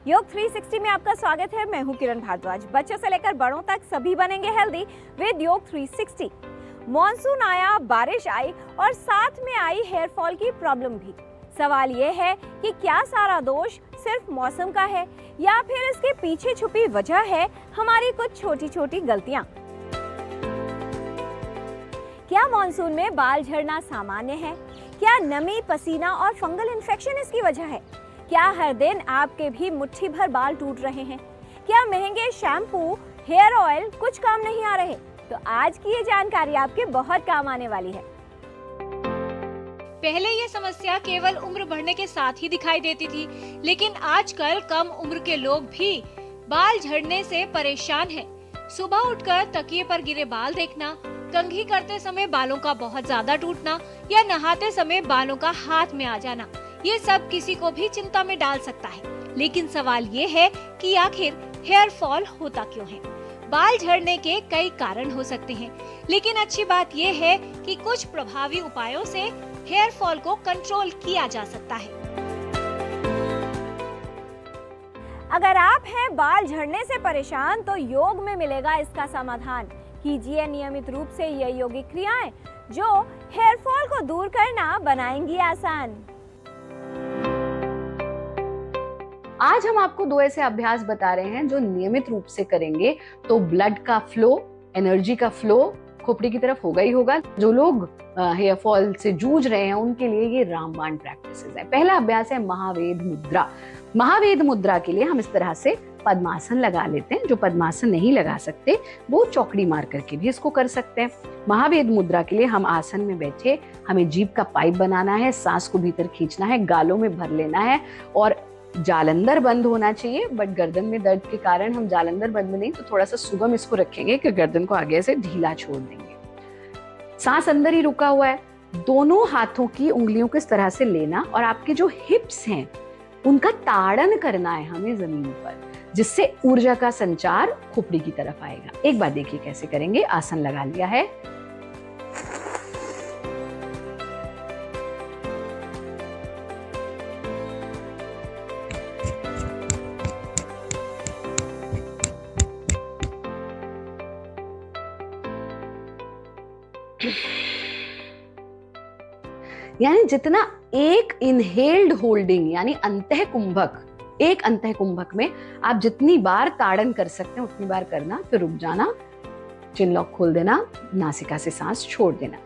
योग 360 में आपका स्वागत है। मैं हूं किरण भारद्वाज। बच्चों से लेकर बड़ों तक सभी बनेंगे हेल्दी विद योग 360। मॉनसून आया, बारिश आई और साथ में आई हेयर फॉल की प्रॉब्लम भी। सवाल ये है कि क्या सारा दोष सिर्फ मौसम का है या फिर इसके पीछे छुपी वजह है हमारी कुछ छोटी छोटी गलतियां। क्या मॉनसून में बाल झड़ना सामान्य है? क्या नमी, पसीना और फंगल इन्फेक्शन इसकी वजह है? क्या हर दिन आपके भी मुट्ठी भर बाल टूट रहे हैं? क्या महंगे शैम्पू, हेयर ऑयल कुछ काम नहीं आ रहे? तो आज की ये जानकारी आपके बहुत काम आने वाली है। पहले ये समस्या केवल उम्र बढ़ने के साथ ही दिखाई देती थी, लेकिन आजकल कम उम्र के लोग भी बाल झड़ने से परेशान हैं। सुबह उठकर तकिए पर गिरे बाल देखना, कंघी करते समय बालों का बहुत ज्यादा टूटना या नहाते समय बालों का हाथ में आ जाना, ये सब किसी को भी चिंता में डाल सकता है। लेकिन सवाल ये है कि आखिर हेयर फॉल होता क्यों है? बाल झड़ने के कई कारण हो सकते हैं, लेकिन अच्छी बात ये है कि कुछ प्रभावी उपायों से हेयर फॉल को कंट्रोल किया जा सकता है। अगर आप हैं बाल झड़ने से परेशान तो योग में मिलेगा इसका समाधान। कीजिए नियमित रूप से ये योगिक क्रियाएं जो हेयर फॉल को दूर करना बनाएंगी आसान। आज हम आपको 2 ऐसे अभ्यास बता रहे हैं जो नियमित रूप से करेंगे तो ब्लड का फ्लो, एनर्जी का फ्लो खोपड़ी की तरफ होगा ही होगा। जो लोग हेयर फॉल से जूझ रहे हैं उनके लिए ये रामबाण प्रैक्टिसेस है। पहला अभ्यास है महावेद मुद्रा। महावेद मुद्रा के लिए हम इस तरह से पद्मासन लगा लेते हैं। जो पद्मासन नहीं लगा सकते वो चौकड़ी मार करके भी इसको कर सकते हैं। महावेद मुद्रा के लिए हम आसन में बैठे, हमें जीभ का पाइप बनाना है, सांस को भीतर खींचना है, गालों में भर लेना है और जालंधर बंद होना चाहिए। बट गर्दन में दर्द के कारण हम जालंधर बंद नहीं, तो थोड़ा सा सुगम इसको रखेंगे कि गर्दन को आगे से ढीला छोड़ देंगे। सांस अंदर ही रुका हुआ है। दोनों हाथों की उंगलियों को इस तरह से लेना और आपके जो हिप्स हैं उनका ताड़न करना है हमें जमीन पर, जिससे ऊर्जा का संचार खोपड़ी की तरफ आएगा। एक बार देखिए कैसे करेंगे। आसन लगा लिया है, यानी जितना एक इनहेल्ड होल्डिंग यानी अंतः कुंभक, एक अंतः कुंभक में आप जितनी बार ताड़न कर सकते हैं उतनी बार करना, फिर रुक जाना, चिन लॉक खोल देना, नासिका से सांस छोड़ देना।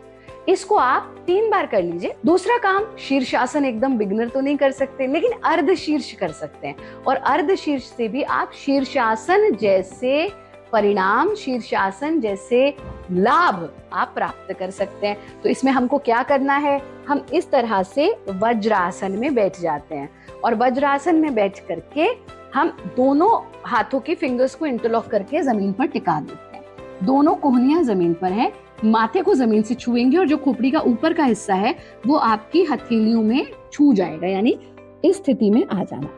इसको आप 3 बार कर लीजिए। दूसरा काम, शीर्षासन एकदम बिगनर तो नहीं कर सकते, लेकिन अर्ध शीर्ष कर सकते हैं और अर्ध शीर्ष से भी आप शीर्षासन जैसे परिणाम, शीर्षासन जैसे लाभ आप प्राप्त कर सकते हैं। तो इसमें हमको क्या करना है, हम इस तरह से वज्रासन में बैठ जाते हैं और वज्रासन में बैठ करके हम दोनों हाथों की फिंगर्स को इंटरलॉक करके जमीन पर टिका देते हैं। दोनों कोहनियां जमीन पर हैं, माथे को जमीन से छुएंगे और जो खोपड़ी का ऊपर का हिस्सा है वो आपकी हथेलियों में छू जाएगा, यानी इस स्थिति में आ जाना।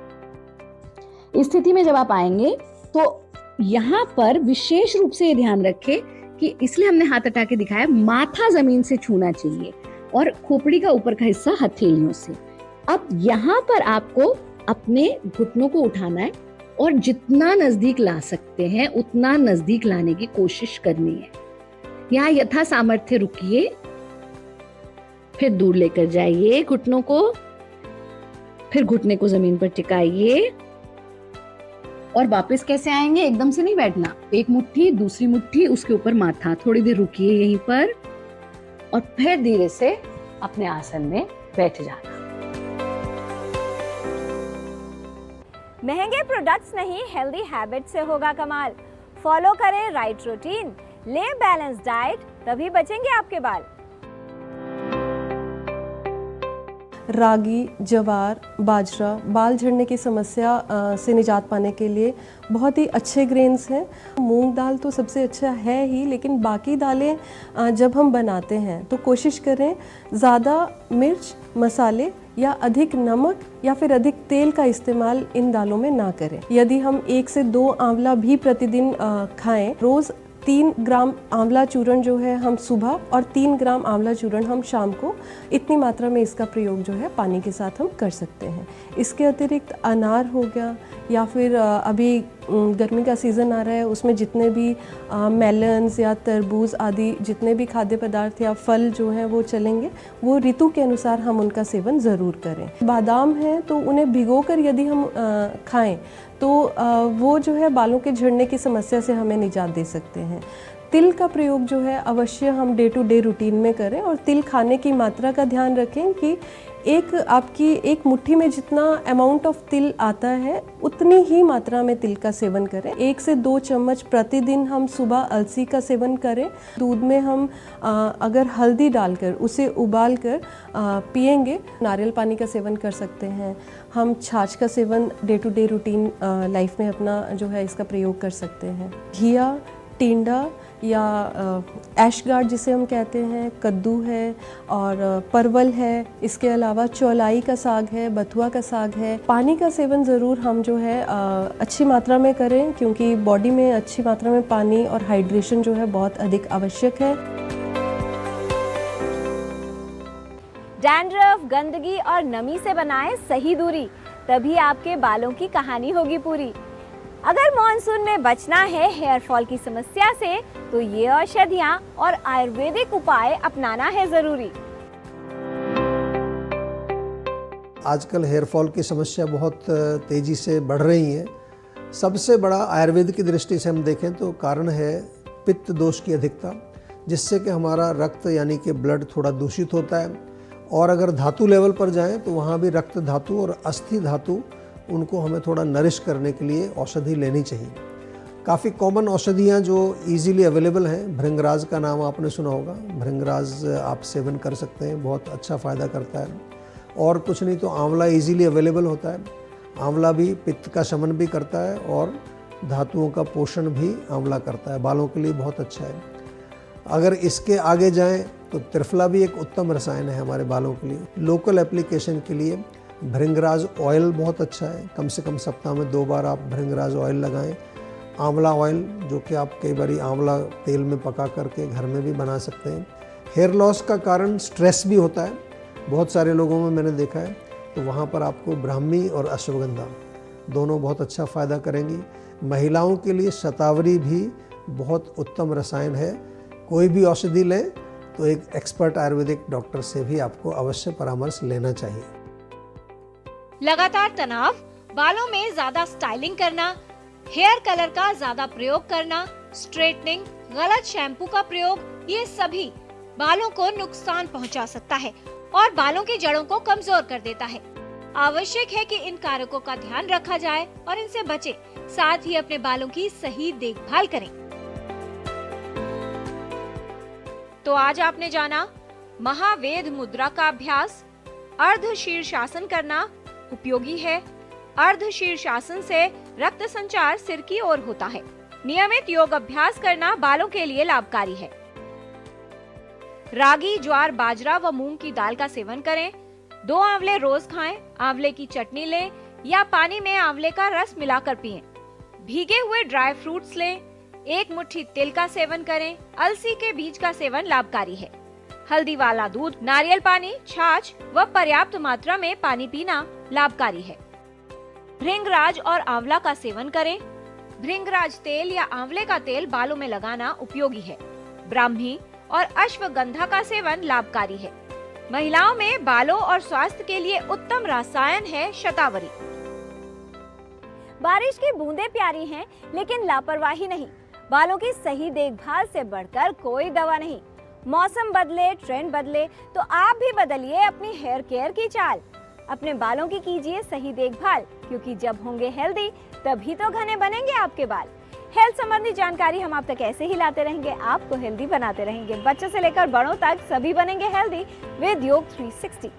इस स्थिति में जब आप आएंगे तो यहाँ पर विशेष रूप से ध्यान रखें कि इसलिए हमने हाथ हटा के दिखाया, माथा जमीन से छूना चाहिए और खोपड़ी का ऊपर का हिस्सा हथेलियों से। अब यहाँ पर आपको अपने घुटनों को उठाना है और जितना नजदीक ला सकते हैं उतना नजदीक लाने की कोशिश करनी है। यहाँ यथा सामर्थ्य रुकिए, फिर दूर लेकर जाइए घुटनों को, फिर घुटने को जमीन पर टिकाइए और वापस कैसे आएंगे, एकदम से नहीं बैठना। एक मुट्ठी, दूसरी मुट्ठी, उसके ऊपर माथा, थोड़ी देर रुकिए यहीं पर और फिर धीरे से अपने आसन में बैठ जाना। महंगे प्रोडक्ट्स नहीं, हेल्दी हैबिट से होगा कमाल। फॉलो करें राइट रूटीन, ले बैलेंस डाइट, तभी बचेंगे आपके बाल। रागी, ज्वार, बाजरा बाल झड़ने की समस्या से निजात पाने के लिए बहुत ही अच्छे ग्रेन्स हैं। मूंग दाल तो सबसे अच्छा है ही, लेकिन बाकी दालें जब हम बनाते हैं तो कोशिश करें ज़्यादा मिर्च, मसाले या अधिक नमक या फिर अधिक तेल का इस्तेमाल इन दालों में ना करें। यदि हम 1 से 2 आंवला भी प्रतिदिन खाएं, रोज़ 3 ग्राम आंवला चूर्ण जो है हम सुबह और 3 ग्राम आंवला चूर्ण हम शाम को, इतनी मात्रा में इसका प्रयोग जो है पानी के साथ हम कर सकते हैं। इसके अतिरिक्त अनार हो गया या फिर अभी गर्मी का सीज़न आ रहा है, उसमें जितने भी मेलन्स या तरबूज आदि जितने भी खाद्य पदार्थ या फल जो हैं वो चलेंगे, वो ऋतु के अनुसार हम उनका सेवन ज़रूर करें। बादाम हैं तो उन्हें भिगोकर यदि हम खाएं तो वो जो है बालों के झड़ने की समस्या से हमें निजात दे सकते हैं। तिल का प्रयोग जो है अवश्य हम डे टू डे रूटीन में करें और तिल खाने की मात्रा का ध्यान रखें कि आपकी एक मुट्ठी में जितना अमाउंट ऑफ तिल आता है उतनी ही मात्रा में तिल का सेवन करें। 1 से 2 चम्मच प्रतिदिन हम सुबह अलसी का सेवन करें। दूध में हम अगर हल्दी डालकर उसे उबाल कर पिएंगे। नारियल पानी का सेवन कर सकते हैं। हम छाछ का सेवन day to day routine life में अपना जो है इसका प्रयोग कर सकते हैं। घिया, टिंडा या ऐशगार्ड जिसे हम कहते हैं, कद्दू है और परवल है, इसके अलावा चौलाई का साग है, बथुआ का साग है। पानी का सेवन ज़रूर हम जो है अच्छी मात्रा में करें, क्योंकि बॉडी में अच्छी मात्रा में पानी और हाइड्रेशन जो है बहुत अधिक आवश्यक है। डैंड्रफ, गंदगी और नमी से बनाएं सही दूरी, तभी आपके बालों की कहानी होगी पूरी। अगर मॉनसून में बचना है हेयर फॉल की समस्या से, तो ये औषधियाँ और आयुर्वेदिक उपाय अपनाना है जरूरी। आजकल हेयर फॉल की समस्या बहुत तेज़ी से बढ़ रही है। सबसे बड़ा आयुर्वेद की दृष्टि से हम देखें तो कारण है पित्त दोष की अधिकता, जिससे कि हमारा रक्त यानी कि ब्लड थोड़ा दूषित होता है। और अगर धातु लेवल पर जाएं तो वहाँ भी रक्त धातु और अस्थि धातु, उनको हमें थोड़ा नरिश करने के लिए औषधि लेनी चाहिए। काफ़ी कॉमन औषधियाँ जो इजीली अवेलेबल हैं, भृंगराज का नाम आपने सुना होगा। भृंगराज आप सेवन कर सकते हैं, बहुत अच्छा फ़ायदा करता है। और कुछ नहीं तो आंवला इजीली अवेलेबल होता है। आंवला भी पित्त का शमन भी करता है और धातुओं का पोषण भी आंवला करता है, बालों के लिए बहुत अच्छा है। अगर इसके आगे जाएं तो त्रिफला भी एक उत्तम रसायन है हमारे बालों के लिए। लोकल एप्लीकेशन के लिए भृंगराज ऑयल बहुत अच्छा है। कम से कम सप्ताह में 2 बार आप भृंगराज ऑयल लगाएं। आंवला ऑयल, जो कि आप कई बार आंवला तेल में पका करके घर में भी बना सकते हैं। हेयर लॉस का कारण स्ट्रेस भी होता है, बहुत सारे लोगों में मैंने देखा है। तो वहाँ पर आपको ब्राह्मी और अश्वगंधा दोनों बहुत अच्छा फ़ायदा करेंगी। महिलाओं के लिए शतावरी भी बहुत उत्तम रसायन है। कोई भी औषधि लें तो एक एक्सपर्ट आयुर्वेदिक डॉक्टर से भी आपको अवश्य परामर्श लेना चाहिए। लगातार तनाव, बालों में ज्यादा स्टाइलिंग करना, हेयर कलर का ज्यादा प्रयोग करना, स्ट्रेटनिंग, गलत शैम्पू का प्रयोग, ये सभी बालों को नुकसान पहुंचा सकता है और बालों की जड़ों को कमजोर कर देता है। आवश्यक है कि इन कारकों का ध्यान रखा जाए और इनसे बचें, साथ ही अपने बालों की सही देखभाल करें। तो आज आपने जाना महावेद मुद्रा का अभ्यास। अर्ध शीर्षासन करना उपयोगी है। अर्ध शीर्षासन से रक्त संचार सिर की ओर होता है। नियमित योग अभ्यास करना बालों के लिए लाभकारी है। रागी, ज्वार, बाजरा व मूंग की दाल का सेवन करें। 2 आंवले रोज खाएं। आंवले की चटनी लें या पानी में आंवले का रस मिलाकर पिएं। भीगे हुए ड्राई फ्रूट्स लें। 1 मुट्ठी तिल का सेवन करें। अलसी के बीज का सेवन लाभकारी है। हल्दी वाला दूध, नारियल पानी, छाछ व पर्याप्त मात्रा में पानी पीना लाभकारी है। भृंगराज और आंवला का सेवन करें। भृंगराज तेल या आंवले का तेल बालों में लगाना उपयोगी है। ब्राह्मी और अश्वगंधा का सेवन लाभकारी है। महिलाओं में बालों और स्वास्थ्य के लिए उत्तम रसायन है शतावरी। बारिश की बूंदें प्यारी हैं, लेकिन लापरवाही नहीं। बालों की सही देखभाल से बढ़कर कोई दवा नहीं। मौसम बदले, ट्रेंड बदले, तो आप भी बदलिए अपनी हेयर केयर की चाल। अपने बालों की कीजिए सही देखभाल, क्योंकि जब होंगे हेल्दी तभी तो घने बनेंगे आपके बाल। हेल्थ संबंधी जानकारी हम आप तक ऐसे ही लाते रहेंगे, आपको हेल्दी बनाते रहेंगे। बच्चों से लेकर बड़ों तक सभी बनेंगे हेल्दी विद योग 360।